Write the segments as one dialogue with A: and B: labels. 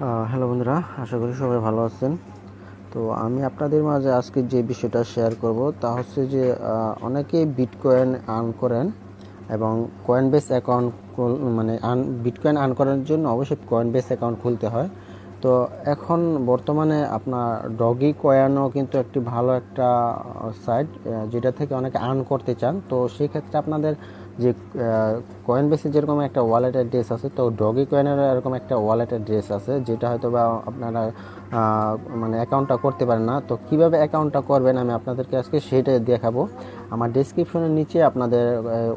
A: Hello বন্ধুরা, আশা করি সবাই ভালো আছেন। তো আমি আপনাদের মাঝে আজকে যে বিষয়টা শেয়ার করব তা হচ্ছে যে অনেকেই বিটকয়েন আর্ন করেন এবং কয়েনবেস অ্যাকাউন্ট মানে বিটকয়েন আর্ন করার জন্য অবশ্যই কয়েনবেস অ্যাকাউন্ট খুলতে হয়। তো এখন বর্তমানে আপনার ডগি কয়েনও কিন্তু একটি ভালো একটা সাইট, যেটা থেকে অনেকে আর্ন করতে চান। তো সেই ক্ষেত্রে আপনাদের যে কয়েনবেসে যেরকম একটা ওয়ালেট অ্যাড্রেস আছে, তো ডগি কয়েনেরও এরকম একটা ওয়ালেট অ্যাড্রেস আছে, যেটা হয়তো বা আপনারা মানে অ্যাকাউন্টটা করতে পারেন না। তো কিভাবে অ্যাকাউন্টটা করবেন আমি আপনাদেরকে আজকে সেটাই দেখাবো। আমার ডেসক্রিপশনের নিচে আপনাদের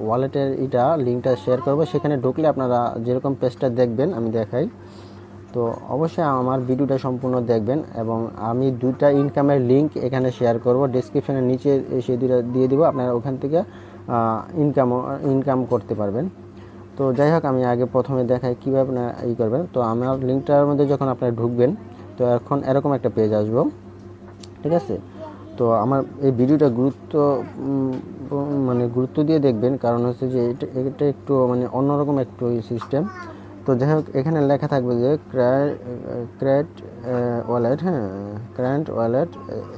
A: ওয়ালেটের লিঙ্কটা শেয়ার করব, সেখানে ঢুকলে আপনারা যেরকম পেজটা দেখবেন আমি দেখাই। তো অবশ্যই আমার ভিডিওটা সম্পূর্ণ দেখবেন এবং আমি দুইটা ইনকামের লিঙ্ক এখানে শেয়ার করব, ডেসক্রিপশনের নিচে সেই দুইটা দিয়ে দিব, আপনারা ওখান থেকে ইনকাম করতে পারবেন। তো যাই হোক, আমি আগে প্রথমে দেখাই কীভাবে না করবেন। তো আমার লিঙ্কটার মধ্যে যখন আপনারা ঢুকবেন, তো এখন এরকম একটা পেজ আসবো, ঠিক আছে। তো আমার এই ভিডিওটা গুরুত্ব দিয়ে দেখবেন, কারণ হচ্ছে যে এটা একটু মানে অন্যরকম একটু সিস্টেম। তো যাই হোক, এখানে লেখা থাকবে যে ক্র্যাট ওয়ালেট, হ্যাঁ, ক্র্যান্ট ওয়ালেট,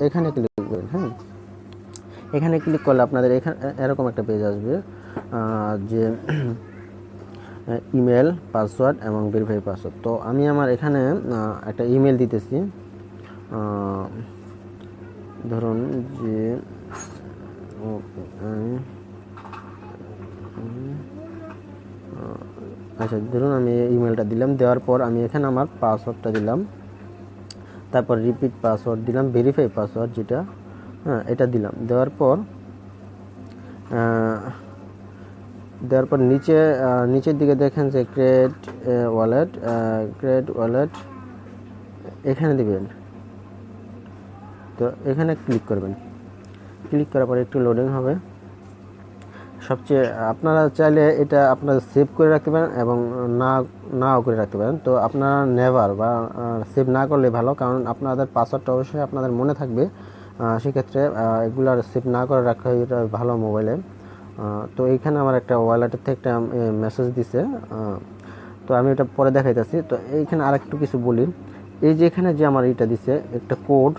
A: এখানে ক্লিক করবেন। হ্যাঁ, এখানে ক্লিক করলে আপনাদের এখানে এরকম একটা পেজ আসবে, যে ইমেল, পাসওয়ার্ড এবং ভেরিফাই পাসওয়ার্ড। তো আমি আমার এখানে একটা ইমেল দিতেছি, ধরুন যে আচ্ছা, ধরুন আমি ইমেলটা দিলাম, দেওয়ার পর আমি এখানে আমার পাসওয়ার্ডটা দিলাম, তারপর রিপিট পাসওয়ার্ড দিলাম, ভেরিফাই পাসওয়ার্ড যেটা, হ্যাঁ, এটা দিলাম। দেওয়ার পর নিচের দিকে দেখেন যে ক্রিয়েট ওয়ালেট এখানে দিবেন। তো এখানে ক্লিক করবেন। ক্লিক করার পর একটু লোডিং হবে। সবচেয়ে আপনারা চাইলে এটা আপনারা সেভ করে রাখতে পারেন এবং নাও করে রাখতে পারেন। তো আপনারা নেভার বা সেভ না করলে ভালো, কারণ আপনাদের পাসওয়ার্ডটা অবশ্যই আপনাদের মনে থাকবে। সেক্ষেত্রে এগুলার সেভ না করে রাখা এটা ভালো মোবাইলে। তো এইখানে আমার একটা ওয়ালেটের থেকে একটা মেসেজ দিছে, তো আমি এটা পরে দেখাইতেছি। তো এইখানে আর একটু কিছু বলি, এই যে এখানে যে আমার এইটা দিছে একটা কোড,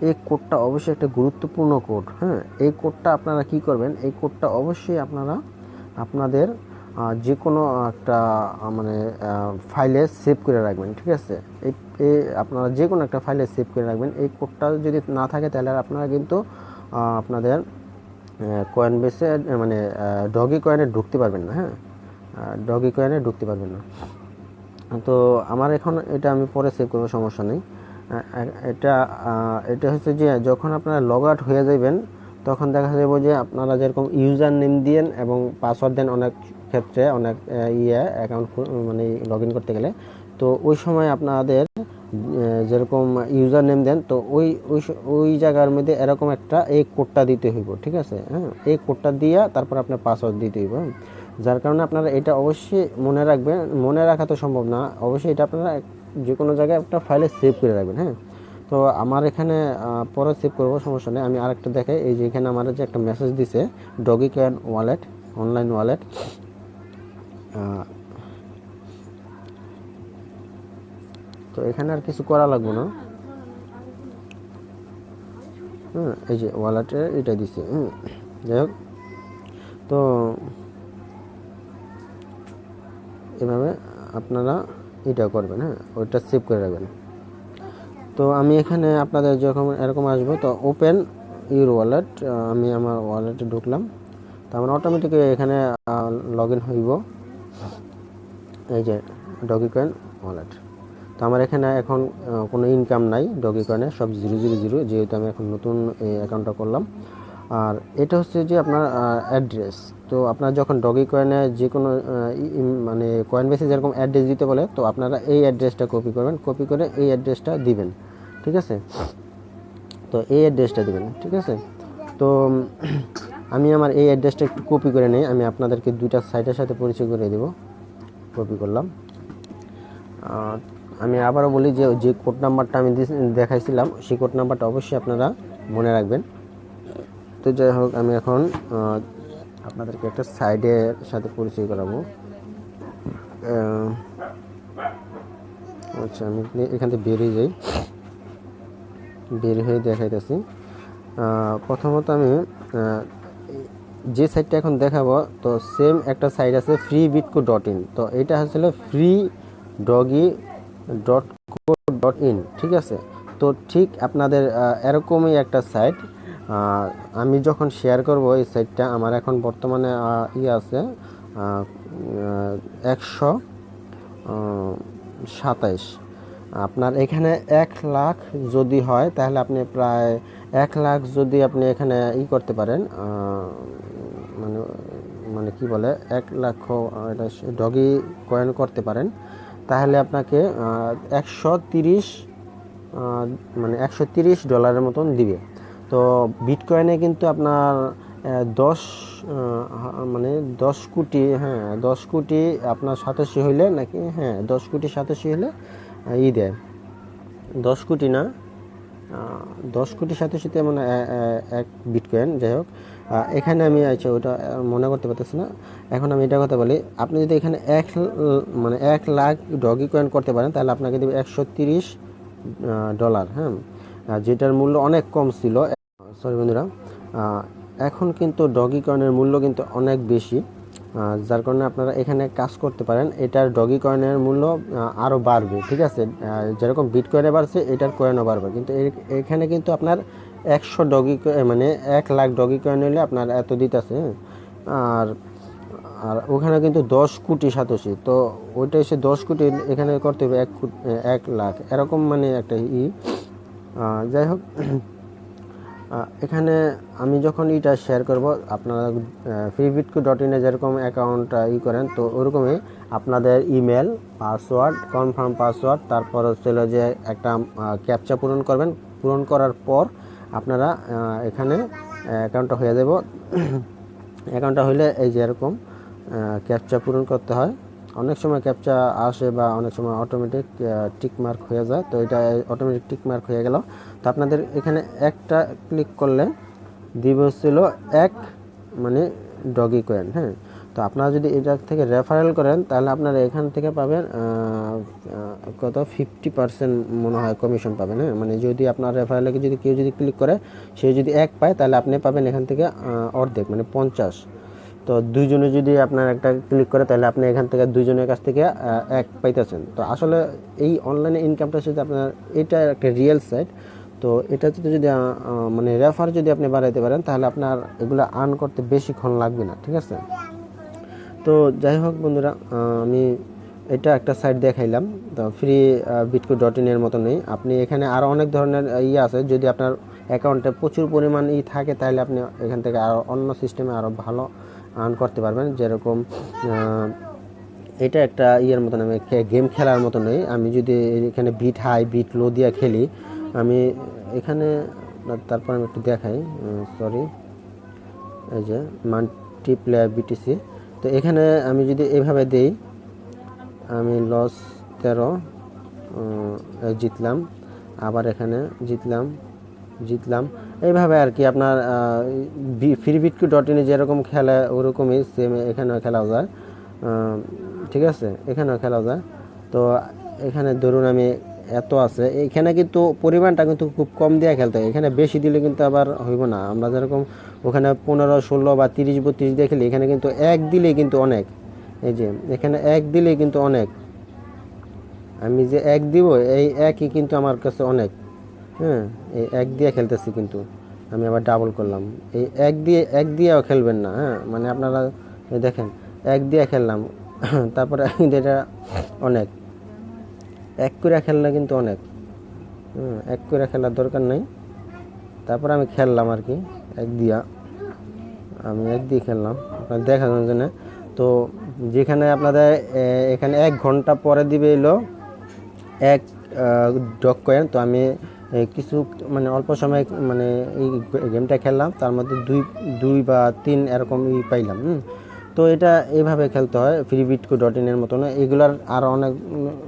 A: এই কোডটা অবশ্যই একটা গুরুত্বপূর্ণ কোড। হ্যাঁ, এই কোডটা আপনারা কি করবেন, এই কোডটা অবশ্যই আপনারা আপনাদের যে কোনো একটা মানে ফাইলে সেভ করে রাখবেন, ঠিক আছে। এই আপনারা যে কোনো একটা ফাইলে সেভ করে রাখবেন। এই কোডটা যদি না থাকে তাহলে আপনারা কিন্তু আপনাদের কয়েনবেসে মানে ডগি কয়েনে ঢুকতে পারবেন না। হ্যাঁ, ডগি কয়েনে ঢুকতে পারবেন না। তো আমার এখন এটা আমি পরে সেভ করবো, সমস্যা নেই। এটা এটা হচ্ছে যে যখন আপনারা লগ আউট হয়ে যাবেন, তখন দেখা যাবে যে আপনারা যেরকম ইউজার নেম দেন এবং পাসওয়ার্ড দেন অনেক ক্ষেত্রে, অনেক অ্যাকাউন্ট মানে লগ ইন করতে গেলে, তো ওই সময় আপনাদের যেরকম ইউজার নেম দেন, তো ওই ওই ওই জায়গার মধ্যে এরকম একটা এই কোডটা দিতে হইব, ঠিক আছে। হ্যাঁ, এই কোডটা দিয়া তারপর আপনার পাসওয়ার্ড দিতে হইব। যার কারণে আপনারা এটা অবশ্যই মনে রাখবেন। মনে রাখা তো সম্ভব না, অবশ্যই এটা আপনারা যে কোনো জায়গায় একটা ফাইলে সেভ করে রাখবেন। হ্যাঁ, তো আমার এখানে পরে সেভ করবো, সমস্যা নেই। আমি আরেকটা দেখাই, এই যে এখানে আমার যে একটা মেসেজ দিছে doggy coin wallet, online wallet. তো এখানে আর কিছু করা লাগবে না। হ্যাঁ, এই যে ওয়ালেটে এটা দিছে। যাই হোক, তো এভাবে আপনারা এটা করবেন। হ্যাঁ, ওইটা সেভ করে রাখবেন। তো আমি এখানে আপনাদের যখন এরকম আসবো, তো ওপেন ইউর ওয়ালেট, আমি আমার ওয়ালেটে ঢুকলাম। তো আমার অটোমেটিক এখানে লগ ইন হইব, এই যে ডগি কয়েন ওয়ালেট। তো আমার এখানে এখন কোনো ইনকাম নাই ডগি কয়েনে, সব 000, যেহেতু আমি এখন নতুন এই অ্যাকাউন্টটা করলাম। আর এটা হচ্ছে যে আপনার অ্যাড্রেস। তো আপনার যখন ডগি কয়েনে যে কোনো মানে কয়েন বেসে যেরকম অ্যাড্রেস দিতে বলে, তো আপনারা এই অ্যাড্রেসটা কপি করবেন, কপি করে এই অ্যাড্রেসটা দিবেন, ঠিক আছে। তো এই অ্যাড্রেসটা দিবেন, ঠিক আছে। তো আমি আমার এই অ্যাড্রেসটা একটু কপি করে নিই, আমি আপনাদেরকে দুইটা সাইটের সাথে পরিচয় করে দেব। কপি করলাম। আমি আবারও বলি যে যে কোড নাম্বারটা আমি দেখাইছিলাম, সেই কোড নাম্বারটা অবশ্যই আপনারা মনে রাখবেন। তো যাই হোক, আমি এখন আপনাদেরকে একটা সাইডের সাথে পরিচয় করাবো। আচ্ছা, আমি এখান থেকে বেরিয়ে যাই, বের হয়ে দেখাইতেছি। প্রথমত আমি যে সাইটটা এখন দেখাবো, তো সেম একটা সাইট আছে freebitco.in। তো এটা আসলে free doggy dot co dot in, ঠিক আছে। তো ঠিক আপনাদের এরকমই একটা সাইট আমি যখন শেয়ার করব এই সাইটটা, আমার এখন বর্তমানে আছে 127। আপনার এখানে 1 লাখ যদি হয় তাহলে আপনি প্রায় 1 লাখ যদি আপনি এখানে করতে পারেন, মানে মানে কি বলে 1 লাখ এটা ডগি কয়েন করতে পারেন, তাহলে আপনাকে 130 মানে $130 মতন দিবে। তো বিটকয়েনে কিন্তু আপনার 10 মানে 10 কোটি, হ্যাঁ 10 কোটি আপনার 87 হইলে নাকি, হ্যাঁ 10 কোটি 87 হইলে দেয়। 10 কোটি না, 10 কোটি 87 মানে এক বিটকয়েন, যাই হোক। এখানে আমি ওটা মনে করতে পারতেছি না। এখন আমি এটা কথা বলি, আপনি যদি এখানে মানে 1 লাখ ডগি কয়েন করতে পারেন তাহলে আপনাকে দেবে $130। হ্যাঁ, যেটার মূল্য অনেক কম ছিল। সরি বন্ধুরা, এখন কিন্তু ডগি কয়েনের মূল্য কিন্তু অনেক বেশি, যার কারণে আপনারা এখানে কাজ করতে পারেন। এটার ডগি কয়েনের মূল্য আরও বাড়বে, ঠিক আছে। যেরকম বিটকয়েনে বাড়ছে এটার কয়েনও বাড়বে, কিন্তু এখানে কিন্তু আপনার 100 ডগি মানে 1 লাখ ডগি কয়েন হলে আপনার এত দিতেছে। আর আর ওখানে কিন্তু 10 কোটি 87। তো ওইটা এসে 10 কোটি, এখানে করতে হবে 1 লাখ, এরকম মানে একটা যাই হোক। এখানে আমি যখন এটা শেয়ার করব, আপনারা freebitco.in এ যেরকম অ্যাকাউন্টটা করেন, তো ওরকমই আপনাদের ইমেল, পাসওয়ার্ড, কনফার্ম পাসওয়ার্ড, তারপর হচ্ছে যে একটা ক্যাপচা পূরণ করবেন। পূরণ করার পর আপনারা এখানে অ্যাকাউন্টটা হয়ে যাব। অ্যাকাউন্টটা হইলে এই যে এরকম ক্যাপচা পূরণ করতে হয়। অনেক সময় ক্যাপচা আসে বা অনেক সময় অটোমেটিক টিক মার্ক হয়ে যায়। তো এটা অটোমেটিক টিক মার্ক হয়ে গেল। তো আপনাদের এখানে একটা ক্লিক করলে দিবে ছিল মানে ডগি কয়েন। হ্যাঁ, তো আপনারা যদি এটা থেকে রেফারেল করেন তাহলে আপনারা এখান থেকে পাবেন কত 50% মনে হয় কমিশন পাবেন। হ্যাঁ, মানে যদি আপনার রেফারেলে যদি কেউ যদি ক্লিক করে, সে যদি 1 পায় তাহলে আপনি পাবেন এখান থেকে অর্ধেক মানে 50। তো দুইজনে যদি আপনার একটা ক্লিক করে তাহলে আপনি এখান থেকে দুইজনের কাছ থেকে 1 পাইতেছেন। তো আসলে এই অনলাইনে ইনকামটা সাথে আপনার এটা একটা রিয়েল সাইট। তো এটা যদি মানে রেফার যদি আপনি বাড়াইতে পারেন তাহলে আপনার এগুলো আর্ন করতে বেশিক্ষণ লাগবে না, ঠিক আছে। তো যাই হোক বন্ধুরা, আমি এটা একটা সাইট দেখাইলাম। তো freebitco.in এর মতো নেই, আপনি এখানে আরও অনেক ধরনের আছে। যদি আপনার অ্যাকাউন্টে প্রচুর পরিমাণ থাকে তাহলে আপনি এখান থেকে আরও অন্য সিস্টেমে আরও ভালো আর্ন করতে পারবেন। যেরকম এটা একটা মতন, আমি গেম খেলার মতো নেই। আমি যদি এখানে বিট হাই বিট লো দিয়ে খেলি, আমি এখানে তারপর আমি একটু দেখাই, সরি, এই যে মাল্টিপ্লেয়ার বিটিসি। তো এখানে আমি যদি এভাবে দেই, আমি লস 13 জিতলাম, আবার এখানে জিতলাম এইভাবে আর কি। আপনার freebitco.in যেরকম খেলা ওরকমই সেম এখানেও খেলা যায়, ঠিক আছে, এখানেও খেলা যায়। তো এখানে ধরুন আমি এত আছে, এখানে কিন্তু পরিমাণটা কিন্তু খুব কম দিয়ে খেলতে হয়। এখানে বেশি দিলে কিন্তু আবার হইব না। আমরা যেরকম ওখানে 15, 16 বা 30, 32 দিয়ে খেলি, এখানে কিন্তু 1 দিলেই কিন্তু অনেক। এই যে এখানে 1 দিলেই কিন্তু অনেক। আমি যে 1 দিব, এই 1ই কিন্তু আমার কাছে অনেক। হ্যাঁ, এই 1 দিয়ে খেলতেছি, কিন্তু আমি আবার ডাবল করলাম। এই 1 দিয়েও খেলবেন না। হ্যাঁ, মানে আপনারা দেখেন 1 দিয়ে খেললাম, তারপরে এটা অনেক 1 করে খেললে কিন্তু অনেক। 1 করে খেলার দরকার নেই। তারপর আমি খেললাম আর কি 1 দিয়া, আমি 1 দিয়ে খেললাম আপনার দেখানোর জন্য। তো যেখানে আপনাদের এখানে 1 ঘন্টা পরে দিবে এলো 1 ডগ কয়েন। তো আমি কিছু মানে অল্প সময় মানে এই গেমটা খেললাম, তার মধ্যে 2 বা 3 এরকম পাইলাম। তো এটা এইভাবে খেলতে হয় freebitco.in এর মতো না। এগুলার আরও অনেক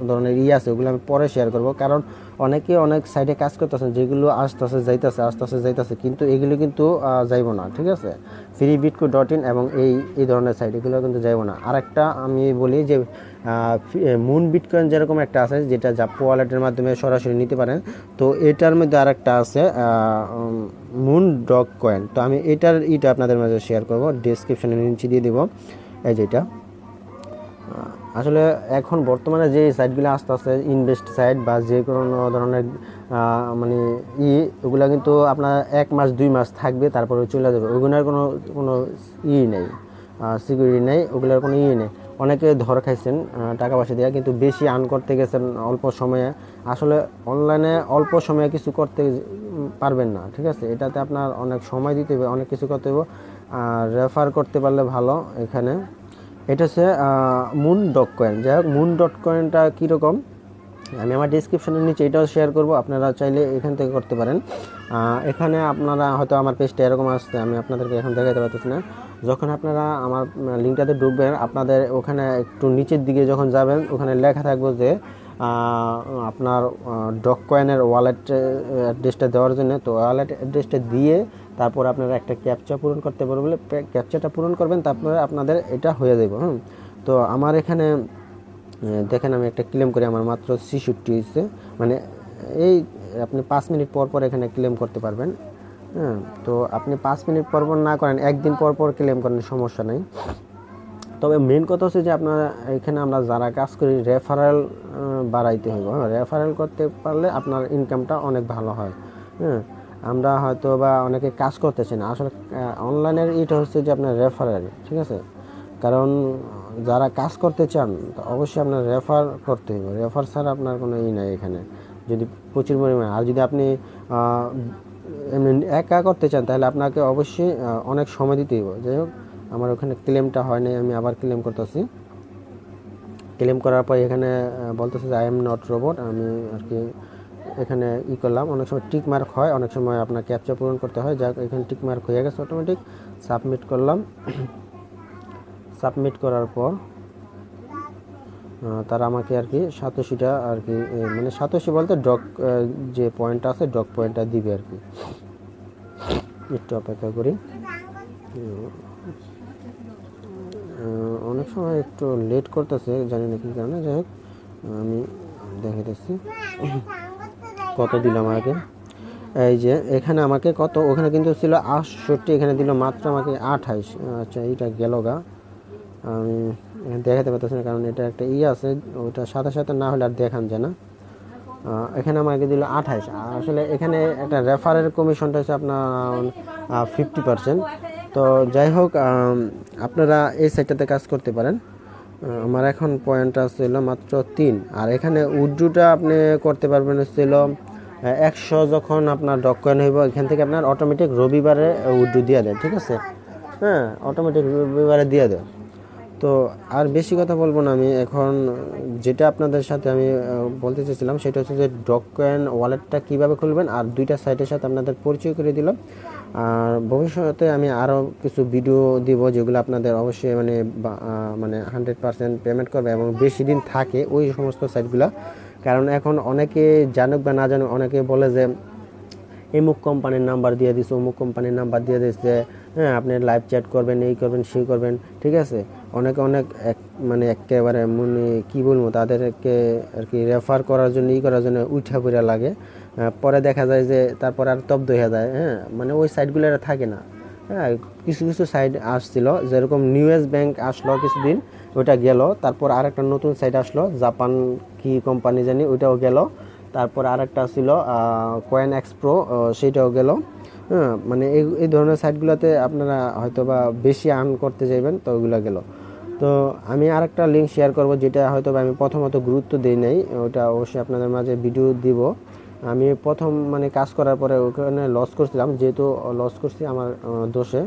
A: ধরনের আছে, ওগুলো আমি পরে শেয়ার করব। কারণ অনেকে অনেক সাইডে কাজ করতেছেন যেগুলো আস্তে আস্তে যাইতেছে, কিন্তু এগুলো কিন্তু যাইব না, ঠিক আছে। freebitco.in এবং এই ধরনের সাইট এগুলো কিন্তু যাইব না। আর একটা আমি বলি যে মুন বিটকয়েন যেরকম একটা আছে যেটা জাপ্পো ওয়ালেটের মাধ্যমে সরাসরি নিতে পারেন, তো এটার মধ্যে আরেকটা আছে মুন ডগ কয়েন। তো আমি এটা আপনাদের মাঝে শেয়ার করব, ডেসক্রিপশনে নিচে দিয়ে দিব। এই যেটা আসলে এখন বর্তমানে যে সাইটগুলো আস্তে আস্তে ইনভেস্ট সাইট বা যে কোনো ধরনের মানে ওগুলা কিন্তু আপনার 1 মাস 2 মাস থাকবে, তারপরে চলে যাবে। ওগুলোর কোনো কোনো নেই, সিকিউরিটি নেই, ওগুলোর কোনো নেই। অনেকে ধর খাইছেন টাকা পয়সা দিয়ে, কিন্তু বেশি আর্ন করতে গেছেন অল্প সময়ে। আসলে অনলাইনে অল্প সময়ে কিছু করতে পারবেন না, ঠিক আছে? এটাতে আপনার অনেক সময় দিতে হবে, অনেক কিছু করতে হবে। আর রেফার করতে পারলে ভালো। এখানে এটা হচ্ছে মুন ডট কয়েন। যাই হোক, মুন ডট কয়েনটা কীরকম আমি আমার ডিসক্রিপশনের নিচে এটাও শেয়ার করব, আপনারা চাইলে এখান থেকে করতে পারেন। এখানে আপনারা হয়তো আমার পেজটা এরকম আসছে, আমি আপনাদেরকে এখন দেখাতে পারতেছি না। যখন আপনারা আমার লিঙ্কটাতে ঢুকবেন, আপনাদের ওখানে একটু নিচের দিকে যখন যাবেন, ওখানে লেখা থাকবে যে আপনার ডট কয়েনের ওয়ালেট অ্যাড্রেসটা দেওয়ার জন্য। তো ওয়ালেট অ্যাড্রেসটা দিয়ে তারপর আপনারা একটা ক্যাপচা পূরণ করতে পারবেন, ক্যাপচাটা পূরণ করবেন, তারপরে আপনাদের এটা হয়ে যাবে। তো আমার এখানে দেখেন আমি একটা ক্লেম করি, আমার মাত্র 66 হয়েছে। মানে এই আপনি 5 মিনিট পর পর এখানে ক্লেম করতে পারবেন। তো আপনি 5 মিনিট পর পর না করেন, একদিন পর পর ক্লেম করেন, সমস্যা নেই। তবে মেন কথা হচ্ছে যে আপনারা এখানে আমরা যারা কাজ করি রেফারেল বাড়াইতে হবে। রেফারেল করতে পারলে আপনার ইনকামটা অনেক ভালো হয়। আমরা হয়তো বা অনেকে কাজ করতেছি না, আসলে অনলাইনের এটা হচ্ছে যে আপনার রেফারেল, ঠিক আছে? কারণ যারা কাজ করতে চান অবশ্যই আপনার রেফার করতে হবে, রেফার ছাড়া আপনার কোনো নাই এখানে, যদি প্রচুর পরিমাণে। আর যদি আপনি এমনি একা করতে চান তাহলে আপনাকে অবশ্যই অনেক সময় দিতে হবে। যাই হোক, আমার ওখানে ক্লেমটা হয় নাই, আমি আবার ক্লেম করতেছি। ক্লেম করার পর এখানে বলতেছে যে আই এম নট রোবট। আমি আর কি এখানে করলাম। অনেক সময় টিক মার্ক হয়, অনেক সময় আপনার ক্যাপচা পূরণ করতে হয়। যাক, এখানে টিক মার্ক হয়ে গেছে অটোমেটিক। সাবমিট করলাম। সাবমিট করার পর তারা আমাকে আর কি 87টা আর কি, মানে 87 বলতে ডক যে পয়েন্টটা আছে, ডক পয়েন্টটা দিবে আর কি। একটু অপেক্ষা করি, অনেক সময় একটু লেট করতেছে, জানি না কী কারণে। যাই হোক, আমি দেখাইতেছি কত দিলাম আগে। এই যে এখানে আমাকে কত, ওখানে কিন্তু ছিল 68, এখানে দিল মাত্র আমাকে 28। আচ্ছা, এইটা গেল গা, আমি দেখাতে পারতেছি না, কারণ এটা একটা আছে, ওটা সাথে সাথে না হলে আর দেখান যায় না। এখানে আমাকে দিল 28। আসলে এখানে একটা রেফারের কমিশনটা হচ্ছে আপনার 50%। তো যাই হোক, আপনারা এই সাইটটাতে কাজ করতে পারেন। আমার এখন পয়েন্টটা ছিল মাত্র 3। আর এখানে উইথড্রটা আপনি করতে পারবেন হচ্ছিল 100। যখন আপনার ডক কয়েন হইব, এখান থেকে আপনার অটোমেটিক রবিবারে উইথড্র দিয়ে দেয়, ঠিক আছে? অটোমেটিক রবিবারে দিয়ে দেয়। তো আর বেশি কথা বলবো না আমি এখন, যেটা আপনাদের সাথে আমি বলতে চেয়েছিলাম সেটা হচ্ছে যে ডক কয়েন ওয়ালেটটা কীভাবে খুলবেন, আর দুইটা সাইটের সাথে আপনাদের পরিচয় করে দিলাম। আর ভবিষ্যতে আমি আরও কিছু ভিডিও দিব যেগুলো আপনাদের অবশ্যই মানে 100% পেমেন্ট করবে এবং বেশি দিন থাকে ওই সমস্ত সাইটগুলো। কারণ এখন অনেকে জানুক বা না জানুক, অনেকে বলে যে অমুক কোম্পানির নাম্বার দিয়ে দিচ্ছে, অমুক কোম্পানির নাম্বার দিয়ে দিচ্ছে, আপনি লাইভ চ্যাট করবেন, এই করবেন, সেই করবেন, ঠিক আছে? অনেকে মানে একেবারে মানে কী বলবো, তাদেরকে আর কি রেফার করার জন্য করার জন্য উঠা পড়া লাগে। পরে দেখা যায় যে তারপর আর তব্দ হয়ে যায়। মানে ওই সাইটগুলো আর থাকে না। কিছু কিছু সাইট আসছিল, যেরকম নিউএস ব্যাংক আসলো কিছুদিন, ওইটা গেল। তারপর আরেকটা নতুন সাইট আসলো, জাপান কি কোম্পানি জানি, ওইটাও গেল। তারপর আরেকটা ছিল কয়েন এক্সপ্রো, সেইটাও গেল। মানে এই ধরনের সাইটগুলোতে আপনারা হয়তো বা বেশি আর্ন করতে চাইবেন, তো ওইগুলো গেল। তো আমি আরেকটা লিঙ্ক শেয়ার করব, যেটা হয়তো আমি প্রথমত গুরুত্ব দিই নাই, ওটা অবশ্যই আপনাদের মাঝে ভিডিও দিব। আমি প্রথম মানে কাজ করার পরে ওখানে লস করছিলাম, যেহেতু লস করছি আমার দোষে।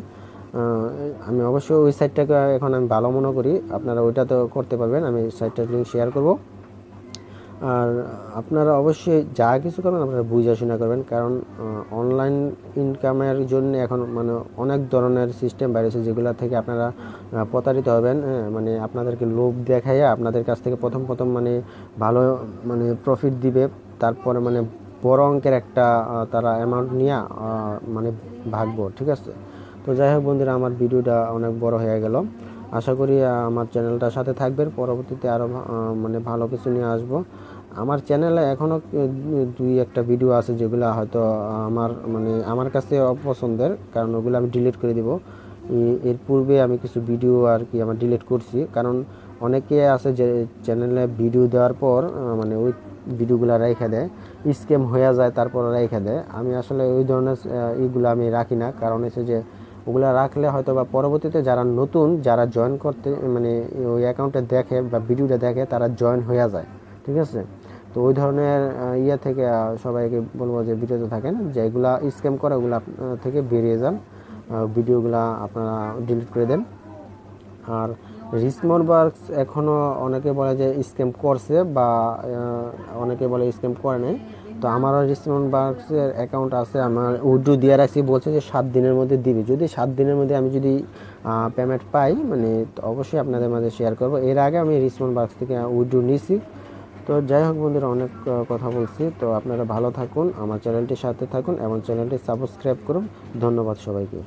A: আমি অবশ্যই ওই সাইটটাকে এখন আমি ভালো মনে করি, আপনারা ওইটাতেও করতে পারবেন। আমি সাইটটার লিঙ্ক শেয়ার করব। আর আপনারা অবশ্যই যা কিছু করবেন আপনারা বুঝে শুনে করবেন, কারণ অনলাইন ইনকামের জন্য এখন মানে অনেক ধরনের সিস্টেম বেরিয়েছে, যেগুলো থেকে আপনারা প্রতারিত হবেন। মানে আপনাদেরকে লোভ দেখাইয়া আপনাদের কাছ থেকে প্রথম মানে ভালো মানে প্রফিট দিবে, তারপরে মানে বড় অঙ্কের একটা তারা অ্যামাউন্ট নিয়ে মানে ভাগবো, ঠিক আছে? তো যাই হোক বন্ধুরা, আমার ভিডিওটা অনেক বড় হয়ে গেল। আশা করি আমার চ্যানেলটার সাথে থাকবেন, পরবর্তীতে আরও মানে ভালো কিছু নিয়ে আসবো। আমার চ্যানেলে এখনও 2-1টা ভিডিও আছে যেগুলো হয়তো আমার কাছে অপছন্দের, কারণ ওগুলো আমি ডিলিট করে দিব। এর পূর্বে আমি কিছু ভিডিও আর কি আমার ডিলিট করছি, কারণ অনেকে আছে যে চ্যানেলে ভিডিও দেওয়ার পর ওই ভিডিওগুলো রেখে দেয়, স্ক্যাম হয়ে যায়, তারপর রেখে দেয়। আমি আসলে ওই ধরনের এইগুলো আমি রাখি না, কারণ হচ্ছে যে ওগুলো রাখলে হয়তো বা পরবর্তীতে যারা জয়েন করতে ওই অ্যাকাউন্টে দেখে বা ভিডিওটা দেখে, তারা জয়েন হয়ে যায়। ঠিক আছে, তো ওই ধরনের থেকে সবাইকে বলবো যে বিরত থাকেন, যেগুলা স্ক্যাম করে ওগুলা থেকে বেরিয়ে যান, ভিডিওগুলা আপনারা ডিলিট করে দেন। আর রিসমোর বার্কস এখনও অনেকে বলে যে স্ক্যাম করছে, বা অনেকে বলে স্ক্যাম করে নাই। তো আমারও রিসমোর বার্কসের অ্যাকাউন্ট আছে, আমার উইথড্র দিয়ে রাখছি, বলছে যে 7 দিনের মধ্যে দিবে। যদি 7 দিনের মধ্যে আমি যদি পেমেন্ট পাই, তো অবশ্যই আপনাদের মাঝে শেয়ার করব। এর আগে আমি রিসমোর বার্কস থেকে উইথড্র নিয়েছি। তো যাই হোক বন্ধুরা, অনেক কথা বলছি। তো আপনারা ভালো থাকুন, আমার চ্যানেলটির সাথে থাকুন এবং চ্যানেলটি সাবস্ক্রাইব করুন। ধন্যবাদ সবাইকে।